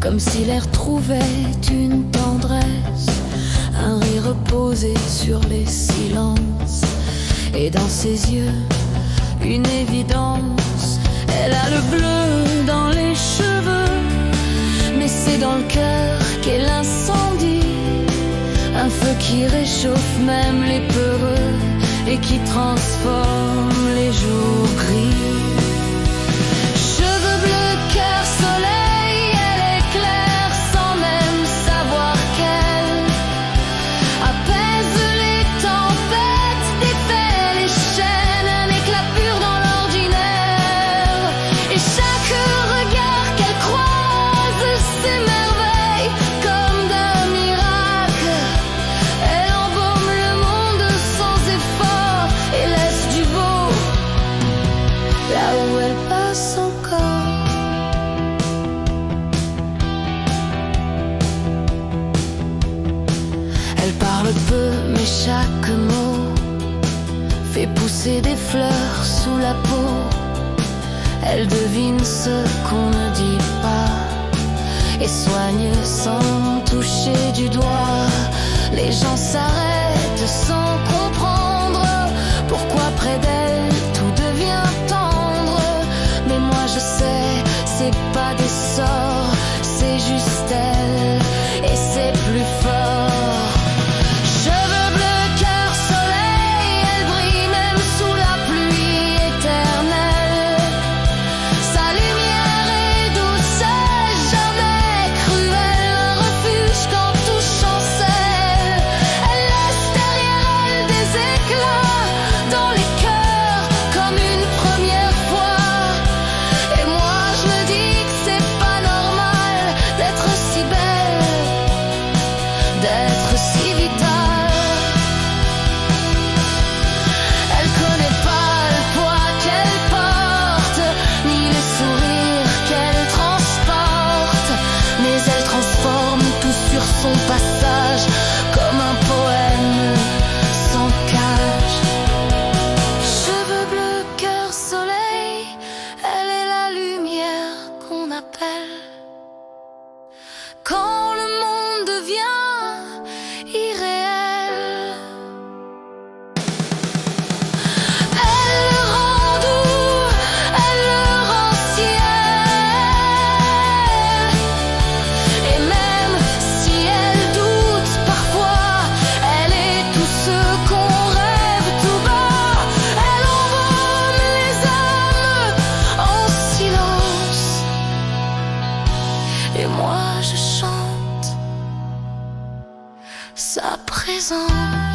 comme si l'air trouvait une tendresse, un rire posé sur les silences, et dans ses yeux une évidence. Elle a le bleu dans les cheveux, mais c'est dans le cœur qu'est l'incendie, un feu qui réchauffe même les peureux et qui transforme les jours gris. Cheveux bleus, cœur soleil, elle éclaire sans même savoir qu'elle apaise les tempêtes, défait les chaînes, un éclat pur dans l'ordinaire. Et chaque regard qu'elle croise s'émerveille comme d'un miracle. Elle embaume le monde sans effort et laisse du beau là où elle passe encore. Elle parle peu mais chaque mot fait pousser des fleurs sous la peau. Elle devine ce qu'on ne dit pas et soigne sans toucher du doigt. Les gens s'arrêtent sans comprendre pourquoi près d'elle tout devient tendre. Mais moi je sais, c'est pas des sorts, c'est juste elle et c'est plus fort. Cheveux bleus, cœur soleil, elle brille même sous la pluie éternelle. Sa lumière est douce, jamais cruelle, un refuge quand tout chancelle. Elle laisse derrière elle des éclats dans les cœurs comme une première fois. Et moi je me dis que c'est pas normal d'être si belle, d'être si vitale. Elle connaît pas le poids qu'elle porte, ni les sourires qu'elle transporte, mais elle transforme tout sur son passage comme un poème sans cage. Cheveux bleus, cœur soleil, elle est la lumière qu'on appelle quand le monde devient irréel. Elle le rend doux, elle le rend ciel. Et même si elle doute parfois, elle est tout ce qu'on rêve tout bas. Elle embaume les âmes en silence. Et moi je chante sa présence.